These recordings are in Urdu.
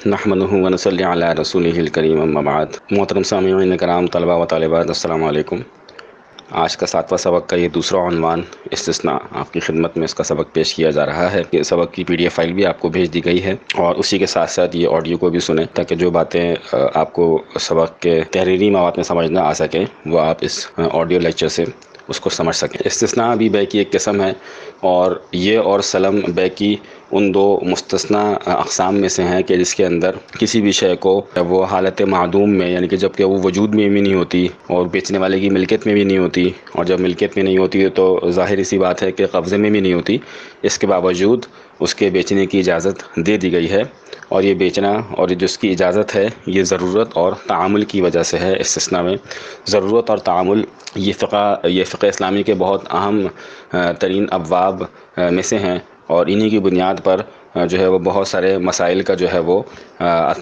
نحمدہ ونصلی علی رسولہ الکریم اما بعد۔ محترم سامعین کرام، طلبہ و طالبات، السلام علیکم۔ آج کا 7واں سبق کا یہ دوسرا عنوان استثناء آپ کی خدمت میں اس کا سبق پیش کیا جا رہا ہے۔ کہ سبق کی PDF فائل بھی آپ کو بھیج دی گئی ہے، اور اسی کے ساتھ ساتھ یہ آڈیو کو بھی سنیں تاکہ جو باتیں آپ کو سبق کے تحریری مواد میں سمجھ نہ آ سکیں وہ آپ اس آڈیو لیکچر سے اس کو سمجھ سکیں۔ استثناء بھی بے کی ایک قسم ہے، اور یہ اور سلم بے کی ان دو مستثنی اقسام میں سے ہیں کہ جس کے اندر کسی بھی شے کو وہ حالت معدوم میں، یعنی کہ جب کہ وہ وجود میں بھی نہیں ہوتی اور بیچنے والے کی ملکیت میں بھی نہیں ہوتی، اور جب ملکیت میں نہیں ہوتی تو ظاہری سی بات ہے کہ قبضے میں بھی نہیں ہوتی، اس کے باوجود اس کے بیچنے کی اجازت دے دی گئی ہے، اور یہ بیچنا اور جس کی اجازت ہے یہ ضرورت اور تعامل کی وجہ سے ہے۔ استثناء میں ضرورت اور تعامل یہ فقہ اسلامی کے بہت اہم ترین ابواب میں سے ہیں، اور انہی کی بنیاد پر جو ہے وہ بہت سارے مسائل کا جو ہے وہ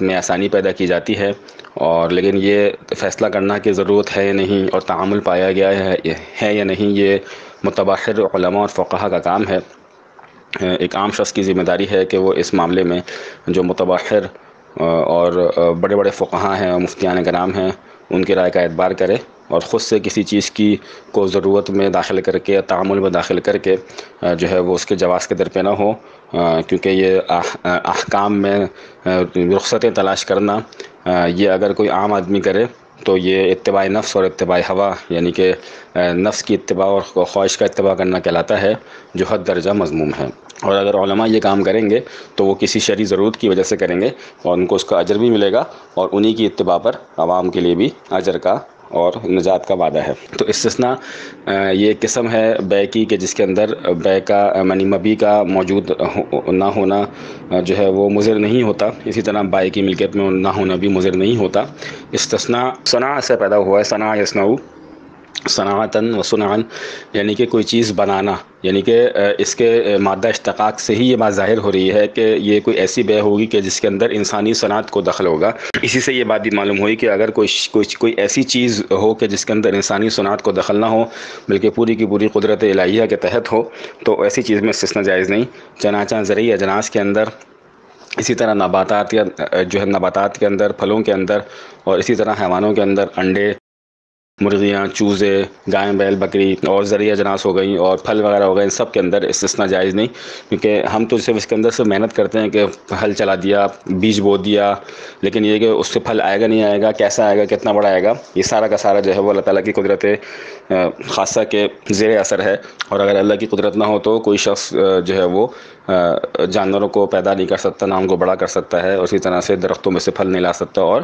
میں آسانی پیدا کی جاتی ہے۔ اور لیکن یہ فیصلہ کرنا کہ ضرورت ہے یا نہیں اور تعامل پایا گیا ہے یا نہیں، یہ متبحر علماء اور فقہا کا کام ہے۔ ایک عام شخص کی ذمہ داری ہے کہ وہ اس معاملے میں جو متبحر اور بڑے بڑے فقہا ہیں اور مفتیان کرام ہیں ان کی رائے کا اعتبار کرے، اور خود سے کسی چیز کی کو ضرورت میں داخل کر کے، تعامل میں داخل کر کے جو ہے وہ اس کے جواز کے در پہ نہ ہو، کیونکہ یہ احکام میں رخصتیں تلاش کرنا یہ اگر کوئی عام آدمی کرے تو یہ اتباع نفس اور اتباع ہوا، یعنی کہ نفس کی اتباع اور خواہش کا اتباع کرنا کہلاتا ہے، جو حد درجہ مذموم ہے۔ اور اگر علماء یہ کام کریں گے تو وہ کسی شرعی ضرورت کی وجہ سے کریں گے، اور ان کو اس کا اجر بھی ملے گا، اور انہی کی اتباع پر عوام کے لیے بھی اجر کا اور نجات کا وعدہ ہے۔ تو استثناء یہ ایک قسم ہے بے کی کہ جس کے اندر بے کا یعنی مبیع کا موجود نہ ہونا جو ہے وہ مضر نہیں ہوتا، اسی طرح بائع کی ملکیت میں نہ ہونا بھی مضر نہیں ہوتا۔ استثناء صنع سے پیدا ہوا ہے، صنع یصنع، صنعتاً و صنعاً، یعنی کہ کوئی چیز بنانا، یعنی کہ اس کے مادہ اشتقاق سے ہی یہ بات ظاہر ہو رہی ہے کہ یہ کوئی ایسی بے ہوگی کہ جس کے اندر انسانی صنعت کو دخل ہوگا۔ اسی سے یہ بات بھی معلوم ہوئی کہ اگر کوئی ایسی چیز ہو کہ جس کے اندر انسانی صنعت کو دخل نہ ہو بلکہ پوری کی پوری قدرت الہیہ کے تحت ہو، تو ایسی چیز میں استثناء جائز نہیں۔ چنانچہ زرعی اجناس کے اندر، اسی طرح نباتات کے اندر، پھلوں کے اندر، اور اسی طرح حیوانوں کے اندر انڈے، مرغیاں، چوزے، گائے، بیل، بکری اور زرعی اجناس ہو گئیں اور پھل وغیرہ ہو گئے، ان سب کے اندر استثناء جائز نہیں، کیونکہ ہم تو صرف اس کے اندر سے محنت کرتے ہیں کہ ہل چلا دیا، بیج بو دیا، لیکن یہ کہ اس سے پھل آئے گا نہیں آئے گا، کیسا آئے گا، کتنا بڑا آئے گا، یہ سارا کا سارا جو ہے وہ اللہ تعالیٰ کی قدرت خاصہ کے زیر اثر ہے۔ اور اگر اللہ کی قدرت نہ ہو تو کوئی شخص جو ہے وہ جانوروں کو پیدا نہیں کر سکتا، نہ ان کو بڑا کر سکتا ہے، اور اسی طرح سے درختوں میں سے پھل نہیں لا سکتا، اور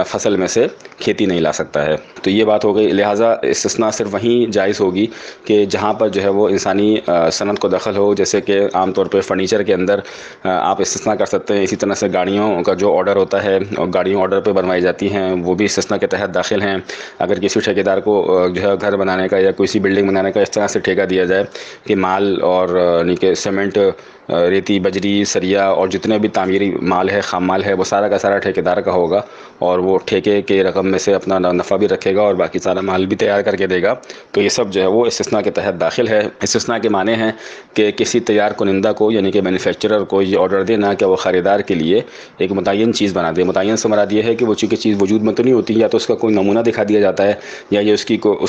فصل میں سے کھیتی نہیں لا سکتا ہے۔ تو یہ بات ہو گئی، لہٰذا استثناء صرف وہیں جائز ہوگی کہ جہاں پر جو ہے وہ انسانی صنعت کو دخل ہو، جیسے کہ عام طور پہ فرنیچر کے اندر آپ استثناء کر سکتے ہیں، اسی طرح سے گاڑیوں کا جو آرڈر ہوتا ہے اور گاڑیوں آرڈر پہ بنوائی جاتی ہیں وہ بھی استثناء کے تحت داخل ہیں۔ اگر کسی ٹھیکیدار کو جو ہے گھر بنانے کا یا کسی بلڈنگ بنانے کا اس طرح سے ٹھیکہ دیا جائے کہ مال اور یعنی کہ سیمنٹ، ریتی، بجری، سریا اور جتنے بھی تعمیری مال ہے، خام مال ہے، وہ سارا کا سارا ٹھیکیدار کا ہوگا، اور وہ ٹھیکے کے رقم میں سے اپنا نفع بھی رکھے گا اور باقی سارا مال بھی تیار کر کے دے گا، تو یہ سب جو ہے وہ استثناء کے تحت داخل ہے۔ استثناء کے معنی ہیں کہ کسی تیار کنندہ کو، یعنی کہ مینوفیکچرر کو یہ آرڈر دینا کہ وہ خریدار کے لیے ایک متعین چیز بنا دے۔ متعین سے مراد یہ ہے کہ وہ چونکہ چیز وجود میں تو نہیں ہوتی، یا تو اس کا کوئی نمونہ دکھا دیا جاتا ہے، یا یہ اس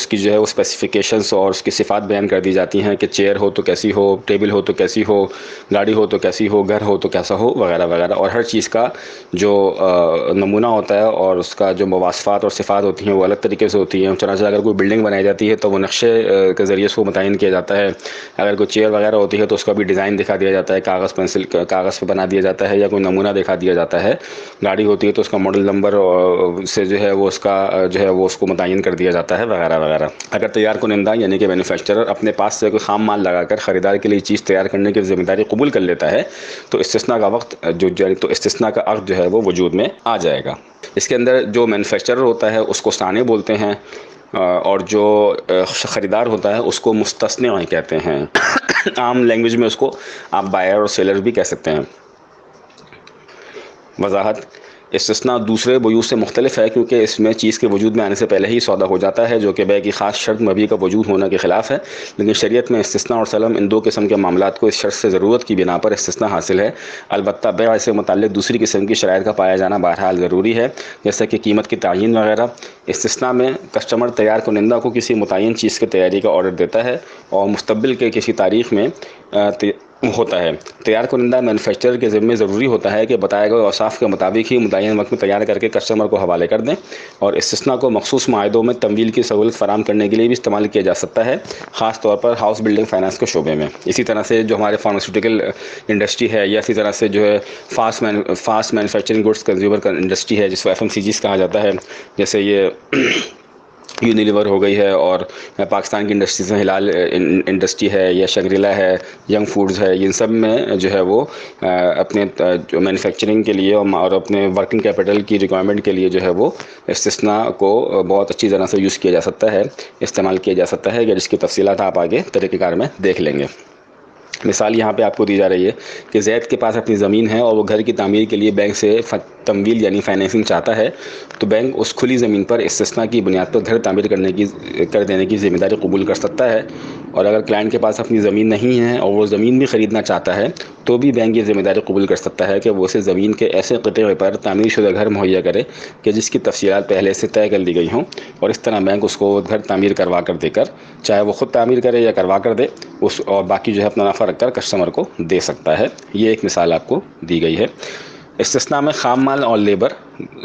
کی جو ہے وہ اسپیسیفیکیشنس اور اس کی صفات بیان کر دی جاتی ہیں کہ چیئر ہو تو کیسی ہو، ٹیبل ہو تو کیسی ہو، گاڑی ہو تو کیسی ہو، گھر ہو تو کیسا ہو، وغیرہ وغیرہ، اور ہر چیز کا جو نمونہ ہوتا ہے اور اس کا جو مواصفات اور صفات ہوتی ہیں وہ الگ طریقے سے ہوتی ہیں۔ چنانچہ اگر کوئی بلڈنگ بنائی جاتی ہے تو وہ نقشے کے ذریعے سے متعین کیا جاتا ہے، اگر کوئی چیئر وغیرہ ہوتی ہے تو اس کا بھی ڈیزائن دکھا دیا جاتا ہے، کاغذ پہ بنا دیا جاتا ہے، یا کوئی نمونہ دکھا دیا جاتا ہے۔ گاڑی ہوتی ہے تو اس کا ماڈل نمبر سے جو ہے وہ اس کا جو ہے وہ اس کو متعین کر دیا جاتا ہے، وغیرہ وغیرہ۔ اگر تیار کنندہ یعنی کہ مینوفیکچرر اپنے پاس سے کوئی خام مال لگا کر خریدار کے لیے چیز تیار کرنے کی ذمہ داری قبول کر لیتا ہے تو استثناء کا عقد جو ہے وہ وجود میں آ جائے گا۔ اس کے اندر جو مینوفیکچرر ہوتا ہے اس کو صانع بولتے ہیں، اور جو خریدار ہوتا ہے اس کو مستثنی کہتے ہیں۔ عام لینگویج میں اس کو آپ بائر اور سیلر بھی کہہ سکتے ہیں۔ وضاحت: استثناء دوسرے بیوع سے مختلف ہے کیونکہ اس میں چیز کے وجود میں آنے سے پہلے ہی سودا ہو جاتا ہے، جو کہ بیع کی خاص شرط مبیع کا وجود ہونے کے خلاف ہے، لیکن شریعت میں استثناء اور سلم ان دو قسم کے معاملات کو اس شرط سے ضرورت کی بنا پر استثناء حاصل ہے۔ البتہ بیع سے متعلق دوسری قسم کی شرائط کا پایا جانا بہرحال ضروری ہے، جیسے کہ قیمت کی تعیین وغیرہ۔ استثناء میں کسٹمر تیار کنندہ کو کسی متعین چیز کی تیاری کا آرڈر دیتا ہے اور مستقبل کے کسی تاریخ میں ہوتا ہے۔ تیار کنندہ مینوفیکچرر کے ذمہ ضروری ہوتا ہے کہ بتائے گئے اوصاف کے مطابق ہی متعین وقت میں تیار کر کے کسٹمر کو حوالے کر دیں، اور استثناء کو مخصوص معاہدوں میں تمویل کی سہولت فراہم کرنے کے لیے بھی استعمال کیا جا سکتا ہے، خاص طور پر ہاؤس بلڈنگ فائنانس کے شعبے میں۔ اسی طرح سے جو ہمارے فارماسیوٹیکل انڈسٹری ہے، یا اسی طرح سے جو ہے fast manufacturing goods consumer industry ہے، جس کو FMCGs کہا جاتا ہے، جیسے یہ یونیلیور ہو گئی ہے، اور پاکستان کی انڈسٹریز میں ہلال انڈسٹری ہے، یا شنگریلا ہے، ینگ فوڈز ہے، ان سب میں جو ہے وہ اپنے مینوفیکچرنگ کے لیے اور اپنے ورکنگ کیپٹل کی ریکوائرمنٹ کے لیے جو ہے وہ استثناء کو بہت اچھی طرح سے یوز کیا جا سکتا ہے، استعمال کیا جا سکتا ہے، جس کی تفصیلات آپ آگے طریقہ کار میں دیکھ لیں گے۔ مثال یہاں پہ آپ کو دی جا رہی ہے کہ زید کے پاس اپنی زمین ہے اور وہ گھر کی تعمیر کے لیے بینک سے تمویل یعنی فائنینسنگ چاہتا ہے، تو بینک اس کھلی زمین پر استثناء کی بنیاد پر گھر تعمیر کر دینے کی ذمہ داری قبول کر سکتا ہے، اور اگر کلائنٹ کے پاس اپنی زمین نہیں ہے اور وہ زمین بھی خریدنا چاہتا ہے تو بھی بینک یہ ذمہ داری قبول کر سکتا ہے کہ وہ اسے زمین کے ایسے قطعے پر تعمیر شدہ گھر مہیا کرے کہ جس کی تفصیلات پہلے سے طے کر لی گئی ہوں، اور اس طرح بینک اس کو گھر تعمیر کروا کر دے کر، چاہے وہ خود تعمیر کرے یا کروا کر دے، اور باقی جو ہے اپنا نفع رکھ کر کسٹمر کو دے سکتا ہے۔ یہ ایک مثال آپ کو دی گئی ہے۔ استثناء میں خام مال اور لیبر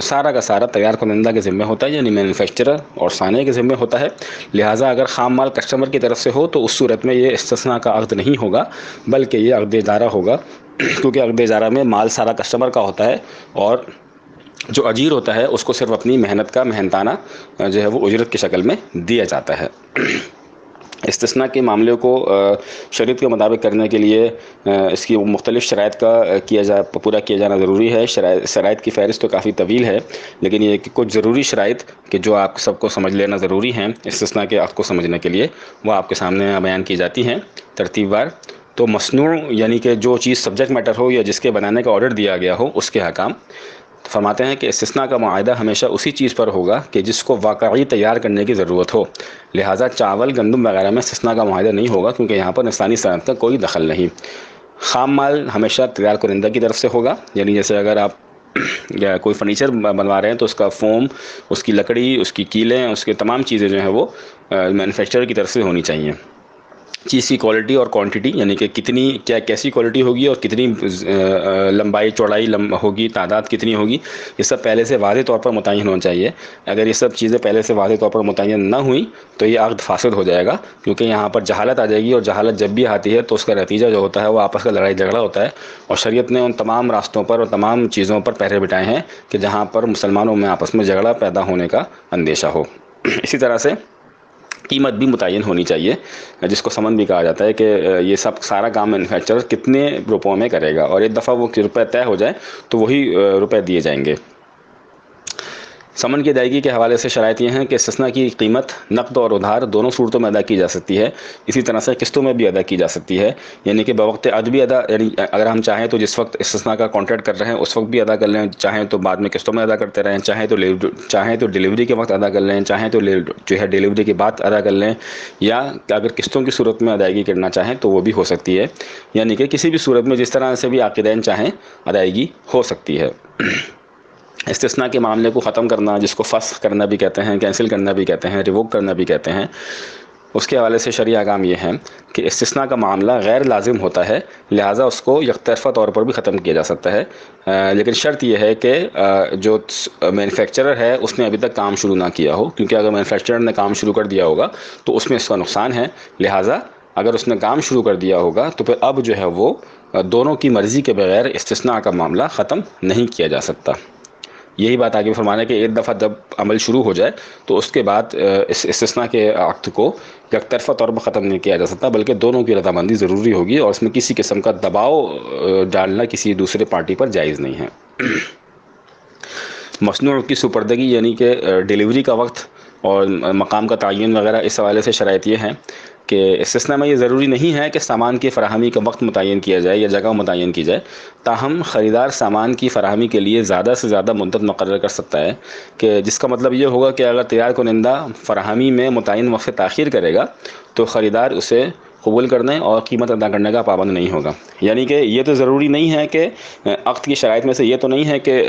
سارا کا سارا تیار کنندہ کے ذمہ ہوتا ہے، یعنی مینوفیکچرر اور صانع کے ذمہ ہوتا ہے، لہٰذا اگر خام مال کسٹمر کی طرف سے ہو تو اس صورت میں یہ استثناء کا عقد نہیں ہوگا، بلکہ یہ عقد اجارہ ہوگا، کیونکہ عقد اجارہ میں مال سارا کسٹمر کا ہوتا ہے، اور جو اجیر ہوتا ہے اس کو صرف اپنی محنت کا محنتانہ جو ہے وہ اجرت کی شکل میں دیا جاتا ہے۔ استثناء کے معاملے کو شریعت کے مطابق کرنے کے لیے اس کی مختلف شرائط کا پورا کیا جانا ضروری ہے۔ شرائط کی فہرست تو کافی طویل ہے، لیکن یہ کہ کچھ ضروری شرائط کہ جو آپ سب کو سمجھ لینا ضروری ہیں استثناء کے عقد کو سمجھنے کے لیے، وہ آپ کے سامنے بیان کی جاتی ہیں ترتیب وار۔ تو مصنوع یعنی کہ جو چیز سبجیکٹ میٹر ہو یا جس کے بنانے کا آرڈر دیا گیا ہو، اس کے احکام فرماتے ہیں کہ استثناء کا معاہدہ ہمیشہ اسی چیز پر ہوگا کہ جس کو واقعی تیار کرنے کی ضرورت ہو، لہٰذا چاول، گندم وغیرہ میں استثناء کا معاہدہ نہیں ہوگا، کیونکہ یہاں پر انسانی صنعت کا کوئی دخل نہیں۔ خام مال ہمیشہ تیار کنندہ کی طرف سے ہوگا، یعنی جیسے اگر آپ یا کوئی فرنیچر بنوا رہے ہیں تو اس کا فوم، اس کی لکڑی، اس کی کیلیں، اس کے تمام چیزیں جو ہیں وہ مینوفیکچرر کی طرف سے ہونی چاہیے۔ چیز کی کوالٹی اور کوانٹٹی، یعنی کہ کیسی کوالٹی ہوگی اور کتنی لمبائی چوڑائی ہوگی، تعداد کتنی ہوگی، یہ سب پہلے سے واضح طور پر متعین ہونا چاہیے۔ اگر یہ سب چیزیں پہلے سے واضح طور پر متعین نہ ہوئیں تو یہ عقد فاسد ہو جائے گا، کیونکہ یہاں پر جہالت آ جائے گی، اور جہالت جب بھی آتی ہے تو اس کا نتیجہ جو ہوتا ہے وہ آپس کا لڑائی جھگڑا ہوتا ہے، اور شریعت نے ان تمام راستوں پر اور تمام چیزوں پر پہرے بٹھائے ہیں کہ جہاں پر مسلمانوں میں آپس میں جھگڑا پیدا ہونے کا اندیشہ ہو۔ اسی طرح سے قیمت بھی متعین ہونی چاہیے، جس کو ثمن بھی کہا جاتا ہے، کہ یہ سب سارا کام مینوفیکچرر کتنے روپوں میں کرے گا، اور ایک دفعہ وہ روپے طے ہو جائے تو وہی روپے دیے جائیں گے۔ ثمن کی ادائیگی کے حوالے سے شرائط یہ ہیں کہ استثناء کی قیمت نقد اور ادھار دونوں صورتوں میں ادا کی جا سکتی ہے، اسی طرح سے قسطوں میں بھی ادا کی جا سکتی ہے، یعنی کہ بوقت عقد بھی ادا، یعنی اگر ہم چاہیں تو جس وقت استثناء کا کانٹریکٹ کر رہے ہیں اس وقت بھی ادا کر لیں، چاہیں تو بعد میں قسطوں میں ادا کرتے رہیں، چاہیں تو ڈیلیوری کے وقت ادا کر لیں، چاہیں تو جو ہے ڈیلیوری کے بعد ادا کر لیں، یا اگر قسطوں کی صورت میں ادائیگی کرنا چاہیں تو وہ بھی ہو سکتی ہے، یعنی کہ کسی بھی صورت میں جس طرح سے بھی عاقدین چاہیں ادائیگی ہو سکتی ہے۔ استثناء کے معاملے کو ختم کرنا، جس کو فسخ کرنا بھی کہتے ہیں، کینسل کرنا بھی کہتے ہیں، ریووک کرنا بھی کہتے ہیں، اس کے حوالے سے شرعی احکام یہ ہیں کہ استثناء کا معاملہ غیر لازم ہوتا ہے، لہٰذا اس کو یک طرفہ طور پر بھی ختم کیا جا سکتا ہے، لیکن شرط یہ ہے کہ جو مینوفیکچرر ہے اس نے ابھی تک کام شروع نہ کیا ہو، کیونکہ اگر مینوفیکچرر نے کام شروع کر دیا ہوگا تو اس میں اس کا نقصان ہے، لہٰذا اگر اس نے کام شروع کر دیا ہوگا تو پھر اب جو ہے وہ دونوں کی مرضی کے بغیر استثناء کا معاملہ ختم نہیں کیا جا سکتا۔ یہی بات آگے فرمانا ہے کہ ایک دفعہ جب عمل شروع ہو جائے تو اس کے بعد اس استثناء کے عقد کو یک طرفہ طور پر ختم نہیں کیا جا سکتا، بلکہ دونوں کی رضامندی ضروری ہوگی، اور اس میں کسی قسم کا دباؤ ڈالنا کسی دوسرے پارٹی پر جائز نہیں ہے۔ مصنوع کی سپردگی یعنی کہ ڈیلیوری کا وقت اور مقام کا تعین وغیرہ، اس حوالے سے شرائط یہ ہیں کہ استثناء میں یہ ضروری نہیں ہے کہ سامان کی فراہمی کا وقت متعین کیا جائے یا جگہ متعین کی جائے، تاہم خریدار سامان کی فراہمی کے لیے زیادہ سے زیادہ مدت مقرر کر سکتا ہے، کہ جس کا مطلب یہ ہوگا کہ اگر تیار کنندہ فراہمی میں متعین وقت سے تاخیر کرے گا تو خریدار اسے قبول کرنے اور قیمت ادا کرنے کا پابند نہیں ہوگا۔ یعنی کہ یہ تو ضروری نہیں ہے کہ عقد کی شرائط میں سے یہ تو نہیں ہے کہ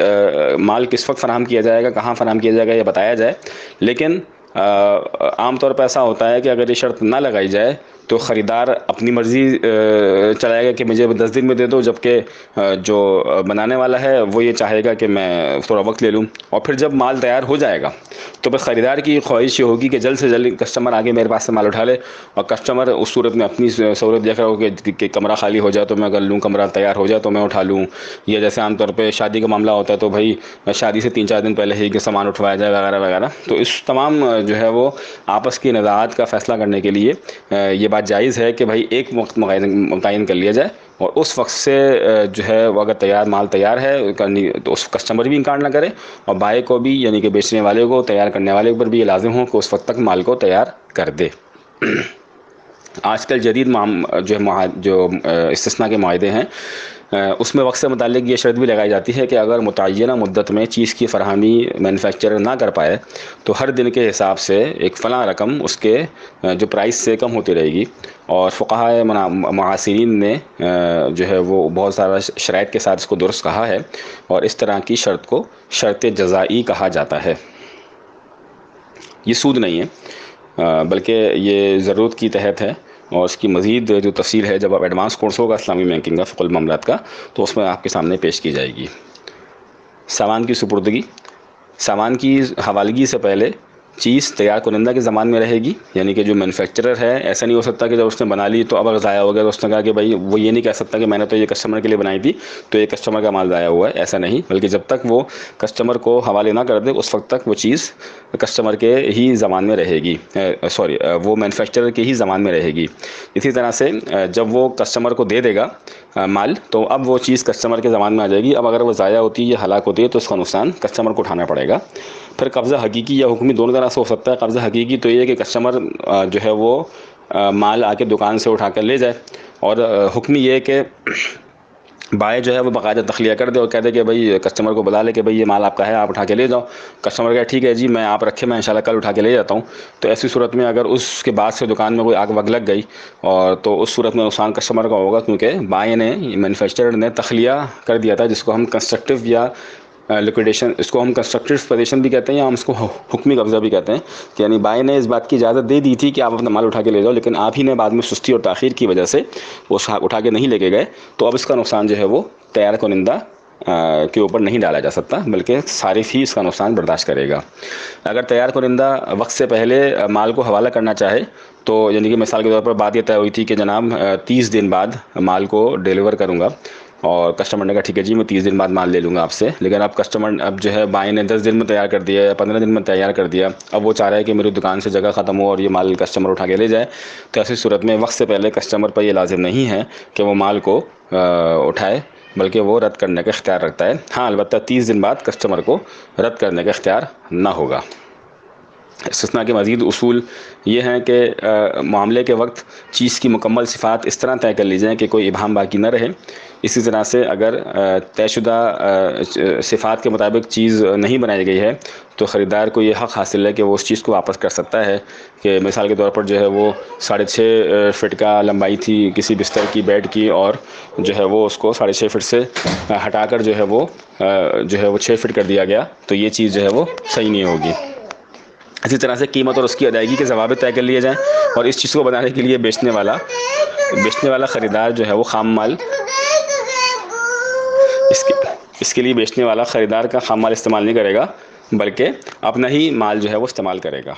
مال کس وقت فراہم کیا جائے گا، کہاں فراہم کیا جائے گا، یہ بتایا جائے، لیکن عام طور پہ ایسا ہوتا ہے کہ اگر یہ شرط نہ لگائی جائے تو خریدار اپنی مرضی چلائے گا کہ مجھے 10 دن میں دے دو، جبکہ جو بنانے والا ہے وہ یہ چاہے گا کہ میں تھوڑا وقت لے لوں، اور پھر جب مال تیار ہو جائے گا تو پھر خریدار کی خواہش یہ ہوگی کہ جلد سے جلد کسٹمر آگے میرے پاس سے مال اٹھا لے، اور کسٹمر اس صورت میں اپنی سہولت دیکھ رہا ہو کہ کمرہ خالی ہو جائے تو میں کر لوں، کمرہ تیار ہو جائے تو میں اٹھا لوں، یا جیسے عام طور پہ شادی کا معاملہ ہوتا ہے تو بھائی شادی سے 3-4 دن پہلے ہی کہ سامان اٹھوایا جائے وغیرہ وغیرہ۔ تو اس تمام جو ہے وہ آپس کی نزاعات کا فیصلہ کرنے کے لیے یہ بات جائز ہے کہ بھائی ایک وقت متعین کر لیا جائے، اور اس وقت سے جو ہے وہ اگر مال تیار ہے تو اس کسٹمر بھی انکار نہ کرے، اور بائے کو بھی یعنی کہ بیچنے والے کو، تیار کرنے والے پر بھی یہ لازم ہو کہ اس وقت تک مال کو تیار کر دے۔ آج کل جدید جو استثناء کے معاہدے ہیں اس میں وقت سے متعلق یہ شرط بھی لگائی جاتی ہے کہ اگر متعینہ مدت میں چیز کی فراہمی مینوفیکچرر نہ کر پائے تو ہر دن کے حساب سے ایک فلاں رقم اس کے جو پرائس سے کم ہوتی رہے گی، اور فقہائے معاصرین نے جو ہے وہ بہت سارا شرائط کے ساتھ اس کو درست کہا ہے، اور اس طرح کی شرط کو شرط جزائی کہا جاتا ہے۔ یہ سود نہیں ہے بلکہ یہ ضرورت کی تحت ہے، اور اس کی مزید جو تفصیل ہے جب آپ ایڈوانس کورس ہوگا اسلامی بینکنگ کا فقہ المعاملات کا تو اس میں آپ کے سامنے پیش کی جائے گی۔ سامان کی سپردگی، سامان کی حوالگی سے پہلے چیز تیار کنندہ کے ضمان میں رہے گی، یعنی کہ جو مینوفیکچرر ہے ایسا نہیں ہو سکتا کہ جب اس نے بنا لی تو اب اگر ضائع ہو گیا تو اس نے کہا کہ بھائی وہ یہ نہیں کہہ سکتا کہ میں نے تو یہ کسٹمر کے لیے بنائی تھی تو یہ کسٹمر کا مال ضائع ہوا ہے، ایسا نہیں، بلکہ جب تک وہ کسٹمر کو حوالے نہ کر دے اس وقت تک وہ چیز کسٹمر کے ہی ضمان میں رہے گی، وہ مینوفیکچرر کے ہی ضمان میں رہے گی۔ اسی طرح سے جب وہ کسٹمر کو دے دے گا مال تو اب وہ چیز کسٹمر کے ضمان میں آ جائے گی، اب اگر وہ ضائع ہوتی ہے یا ہلاک ہوتی ہے تو اس کا نقصان کسٹمر کو اٹھانا پڑے گا۔ پھر قبضہ حقیقی یا حکمی دونوں طرح سے ہو سکتا ہے۔ قبضہ حقیقی تو یہ ہے کہ کسٹمر جو ہے وہ مال آ کے دکان سے اٹھا کر لے جائے، اور حکمی یہ ہے کہ بائے جو ہے وہ باقاعدہ تخلیہ کر دے اور کہہ دے کہ بھائی کسٹمر کو بلا لے کہ بھئی یہ مال آپ کا ہے، آپ اٹھا کے لے جاؤ، کسٹمر کہے ٹھیک ہے جی میں آپ رکھے، میں انشاءاللہ کل اٹھا کے لے جاتا ہوں۔ تو ایسی صورت میں اگر اس کے بعد سے دکان میں کوئی آگ وگ لگ گئی اور تو اس صورت میں نقصان کسٹمر کا ہوگا، کیونکہ بائے نے مینوفیکچرر نے تخلیہ کر دیا تھا، جس کو ہم کنسٹرکٹیو یا لیکویڈیشن، اس کو ہم کنسٹرکٹیو پوزیشن بھی کہتے ہیں یا ہم اس کو حکمی قبضہ بھی کہتے ہیں، کہ یعنی بائے نے اس بات کی اجازت دے دی تھی کہ آپ اپنا مال اٹھا کے لے جاؤ، لیکن آپ ہی نے بعد میں سستی اور تاخیر کی وجہ سے وہ اٹھا کے نہیں لے کے گئے، تو اب اس کا نقصان جو ہے وہ تیار کنندہ کے اوپر نہیں ڈالا جا سکتا، بلکہ صارف ہی اس کا نقصان برداشت کرے گا۔ اگر تیار کنندہ وقت سے پہلے مال کو حوالہ کرنا چاہے تو یعنی کہ مثال کے طور پر بات یہ طے ہوئی تھی کہ جناب 30 دن بعد مال کو ڈیلیور کروں گا، اور کسٹمر نے کہا ٹھیک ہے جی میں 30 دن بعد مال لے لوں گا آپ سے، لیکن اب کسٹمر اب جو ہے بائیں نے 10 دن میں تیار کر دیا یا 15 دن میں تیار کر دیا، اب وہ چاہ رہا ہے کہ میری دکان سے جگہ ختم ہو اور یہ مال کسٹمر اٹھا کے لے جائے، تو ایسی صورت میں وقت سے پہلے کسٹمر پر یہ لازم نہیں ہے کہ وہ مال کو اٹھائے، بلکہ وہ رد کرنے کا اختیار رکھتا ہے۔ ہاں البتہ 30 دن بعد کسٹمر کو رد کرنے کا اختیار نہ ہوگا۔ استثناء کے مزید اصول یہ ہیں کہ معاملے کے وقت چیز کی مکمل صفات اس طرح طے کر لی جائیں کہ کوئی ابہام باقی نہ رہے۔ اسی طرح سے اگر طے شدہ صفات کے مطابق چیز نہیں بنائی گئی ہے تو خریدار کو یہ حق حاصل ہے کہ وہ اس چیز کو واپس کر سکتا ہے، کہ مثال کے طور پر جو ہے وہ 6.5 فٹ کا لمبائی تھی کسی بستر کی بیڈ کی، اور جو ہے وہ اس کو 6.5 فٹ سے ہٹا کر جو ہے وہ 6 فٹ کر دیا گیا، تو یہ چیز جو ہے وہ صحیح نہیں ہوگی۔ اسی طرح سے قیمت اور اس کی ادائیگی کے ضوابط طے کر لیے جائیں، اور اس چیز کو بنانے کے لیے بیچنے والا خریدار جو ہے وہ خام مال اس کے لیے بیچنے والا خریدار کا خام مال استعمال نہیں کرے گا، بلکہ اپنا ہی مال جو ہے وہ استعمال کرے گا۔